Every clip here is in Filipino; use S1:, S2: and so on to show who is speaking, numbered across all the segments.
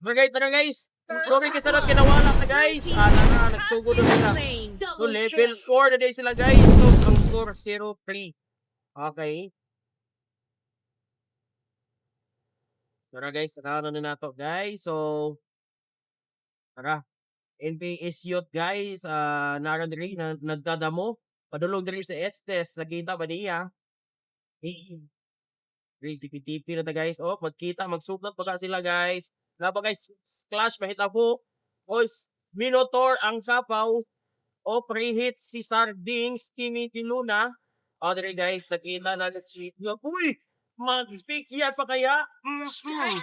S1: Tara guys. Sorry kasi na kinawala na guys. Nagsugod na sila. So level 4 na din sila guys. So ang score 0-3. Okay. Tara guys, tara na nato guys. So tara. NPS Youth guys, naran diri nagdadamo. Padulong diri sa Estes, nakita ba niya? Grade tipi-tipi na ta guys. Oh, magkita, magsulat pa ka sila guys. Napa guys, clash mahita po. O Minotaur ang kapaw. O preheat si Sardings, Kimi Tinuna. O dire guys, nakita na si uy, mag-speak siya pa kaya?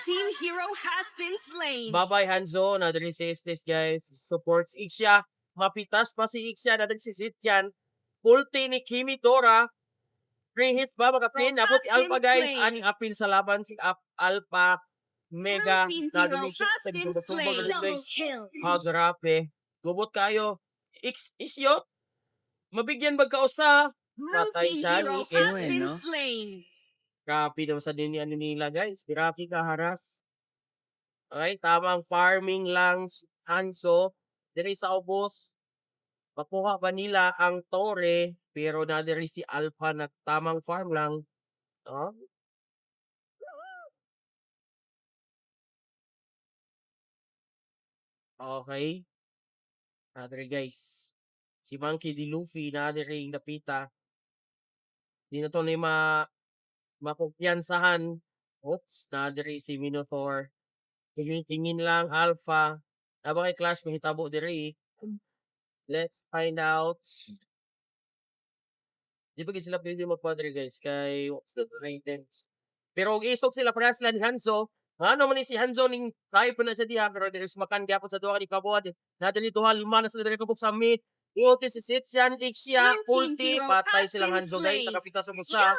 S2: Team hero has been slain.
S1: Babay Hanzo, na dire si Estes guys. Supports Ixia. Mapitas pa si Ixia, na si Sityan. Ulti ni Kimi Dora. Pre-hit ba makapin? Napot Alpha guys. Aning apin sa laban si Alpha Mega. Nadumikit sa gisumbag guys. Grabe. Gubot kayo. Isyot. Mabigyan magkausa. Patay siya ni Estes. Grabe naman sa din nila guys. Grabe ka haras. Okay, tamang farming lang si Hanso. Diri sa ubos. Makuha ba nila ang Torre, pero nadiri si Alpha na tamang farm lang. Oh? Okay. Nadiri guys. Si Monkey D. Luffy, nadiri napita. Di na to na makumpiyansahan. Oops, nadiri si Minotaur. Tingin lang, Alpha. Naba kay Clash, mahitabo diri. Let's find out. Di ba sila pwede magpadre guys kay what's the ratings. Pero og isog sila para sila ni Hanzo. Ano man ni si Hanzo ning type na sa diha pero there's makan gyapon sa duha ni kabuad. Nadali duha lima na sila diri kabuk sa mid. Ulti si Sityan, Ixia, ulti, patay silang Hanzo guys. Nakapita sa musa.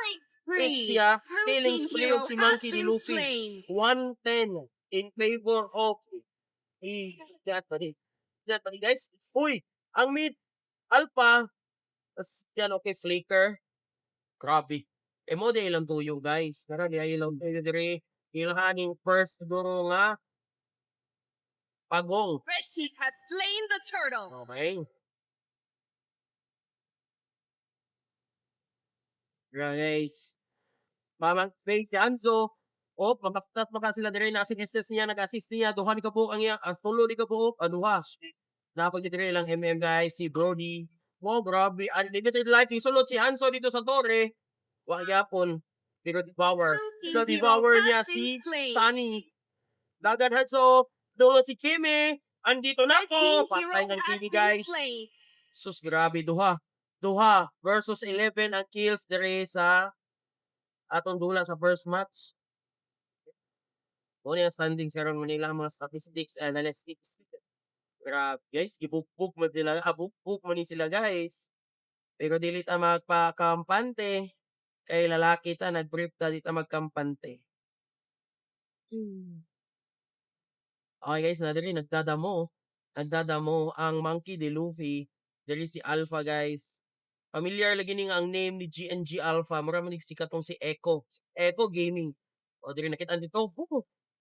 S1: Ixia, killing spree og si Monkey D. Luffy. 110 in favor of that buddy. That buddy guys. Uy, ang mid Alpha yan okay, Flicker. Grabe. Mo di ilang tuyo guys. Tara di ilang tuyo diri. Ilhaning first siguro nga pagong.
S2: Red team has slain the turtle.
S1: Okay. Guys. Mamang space si Anzo. O, mamaktat maka sila diri na assist niya, nag-assist niya. Duha ni kabuok ang iya. Ang tulo ni kabuok. Anuha. Napag diri lang MM guys. Si Brody. Wow, grabe. Unlimited life. Isulot si Hanzo dito sa Torre. Wag yapon. Pero devour. So, devour niya si Sunny. Dagan Hanzo. Dulo si Kimi. Andito na ako. Patay ng Kimi guys. Sus, grabe. Duha versus 11 ang kills dere sa atong dula sa first match. Muna yung standings karon Manila mga statistics, analytics. Grabe guys, gibukbuk man sila, bukbuk man sila guys. Pero dili ta magpakampante. Kay lalaki ta, nag-brief ta, di ta magkampante. Okay guys, na dili nagdadamo. Nagdadamo ang Monkey D. Luffy. Dili si Alpha guys. Familiar lagi ni nga ang name ni GNG Alpha. Mura man sikat tong si Echo. Echo Gaming. O dili nakita dito.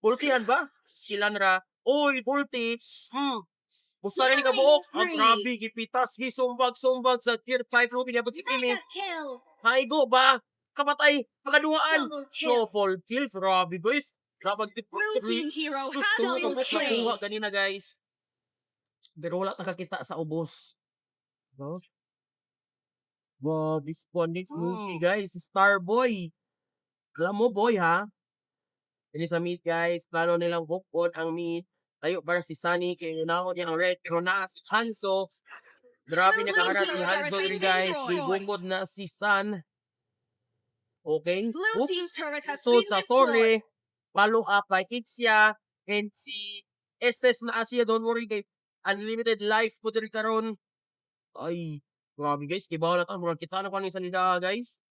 S1: Pultihan ba? Skillan ra. Oy, pulti. Busa rin ka buok. Ang grabe, gipitas, gisumbag sa tier 5 ruby niya si Kimi. Haigo ba? Kamatay, pagaduhaan. So, full kill, grabe guys. Grabe,
S2: Blue team hero has been slain.
S1: nakuha ganina guys. Pero wala nakakita sa ubos. No? Wow, this one next movie guys. Starboy. Alam mo boy ha? Ini sa meet guys. Plano nilang bukod ang meet. Tayo para si Sunny. Kaya yunahon niya ang red. Pero na si Hanzo. Grabe niya kaharap ni Hanzo rin guys. Bumod na si Sun. Okay.
S2: Blue team turret has
S1: So
S2: been
S1: sa
S2: destroyed.
S1: Torre. Follow up by Ixia. And si Estes na Asia. Don't worry guys. Unlimited life po rin karon. Ay. Grabe guys. Kibaw na ito. Murag kita na ko sa nila guys.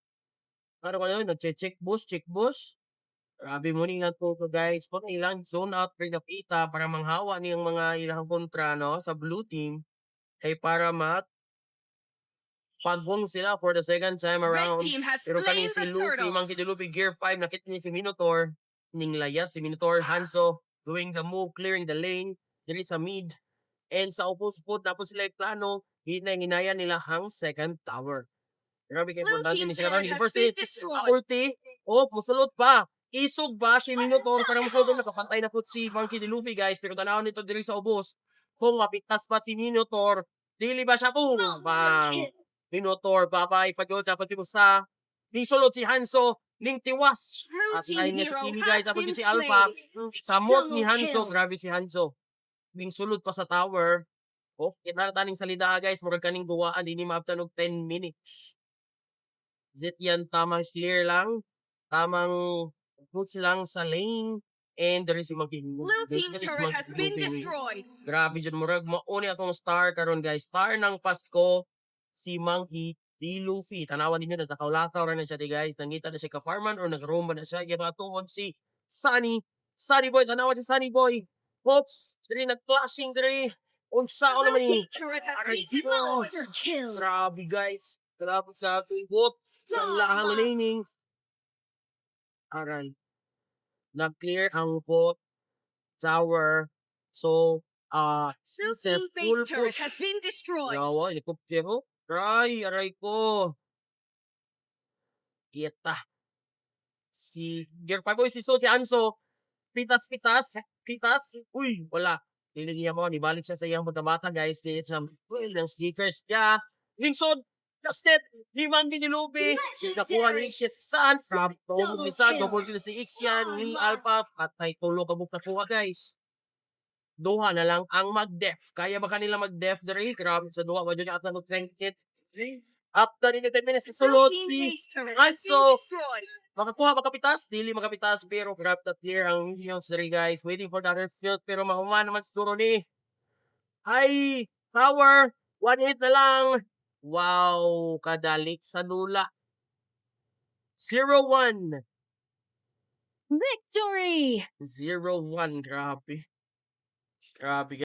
S1: Ano ko na yun? Nag-check bush. Grabe mo ning nato ko guys. Kung ilang zone out pre napita para manghawa niyang mga ilang kontra no sa blue team kay para pagwong sila for the second time
S2: Red
S1: around.
S2: team has
S1: Pero
S2: slain
S1: kaning si
S2: the
S1: Luffy,
S2: turtle.
S1: Monkey D. Luffy Gear 5 nakita niya si Minotaur ning layat si Minotaur Hanzo doing the move, clearing the lane, there is a mid, and sa opposite spot, tapos sila yung plano, hinaya nila ang second tower. Grabe kayo
S2: Blue
S1: importante
S2: team
S1: ni siya karon.
S2: turret has
S1: First
S2: been
S1: hit,
S2: destroyed.
S1: ulti, oh, musulot pa. Isog ba si Minotaur para musulot nakapantay na po si Monkey D. Luffy guys, pero tanaw nito diri sa ubos. Kung mapiktas pa si Minotaur, dili ba siya kung bang Minotaur papay pagod sa pagtimo sa sulod si Hanzo ning tiwas.
S2: Blue
S1: At
S2: team
S1: lain na si
S2: hero
S1: Kimi
S2: has
S1: guys, tapos
S2: been
S1: si Alpha, samot ni
S2: Double
S1: Hanzo,
S2: kill.
S1: grabe si Hanzo. Ning sulod pa sa tower. Oh, kita na taning salida guys, murag kaning duwaan dinhi maabtan og 10 minutes. Zit yan tamang clear lang, tamang puts lang sa lane, and there is yung
S2: Blue team turret has been destroyed.
S1: Grabe dyan, murag mauni akong star karon guys. Star ng Pasko, si Monkey D. Luffy. Tanawan ninyo, nagtakaw-lakaw rin na siya di guys. Nangita na siya ka-farman or nag-roam na siya. Kaya tungod si Sunny. Sunny Boy, tanawan si Sunny Boy. Hoops, diri nag-flashing diri. Unsa ko
S2: Blue
S1: naman
S2: team
S1: yung
S2: turret has
S1: Aray,
S2: been
S1: Diyos.
S2: killed.
S1: Grabe guys. Grabe sa ating bot. Sa lahang laning. Aray. Na-clear ang bot tower. So,
S2: Blue team
S1: successful
S2: base turret
S1: push.
S2: has been destroyed.
S1: Yawa, ikop ko. Aray ko. Kita. Si Gear 5 boy, si Anso. Pitas. Uy, wala. Niligyan mo, nibalik siya sa iyang magkamata, guys. Dinis ng sneakers niya. Lingsod, Justed, limang ginilubi. Nakuha ni X sa saan. From double kill si X yan. Ni Alpha, patay tulo kabuk na kuha, guys. Duha na lang ang mag-def. Kaya ba kanila mag-def diri? Grabe sa duha. Wadyo niya at na mag-tank hit. After nito 10 minutes,
S2: Blue
S1: sulod
S2: team
S1: si
S2: base turret has been
S1: Anso.
S2: destroyed.
S1: Makakuha, makapitas, dili makapitas, pero grab that clear ang Minions diri guys. Waiting for the other field, pero mahuman naman siguro ni. Ay, power, 1-8 na lang. Wow, kadalik sa lula. 0-1.
S2: Victory!
S1: 0-1, grabe. Grabe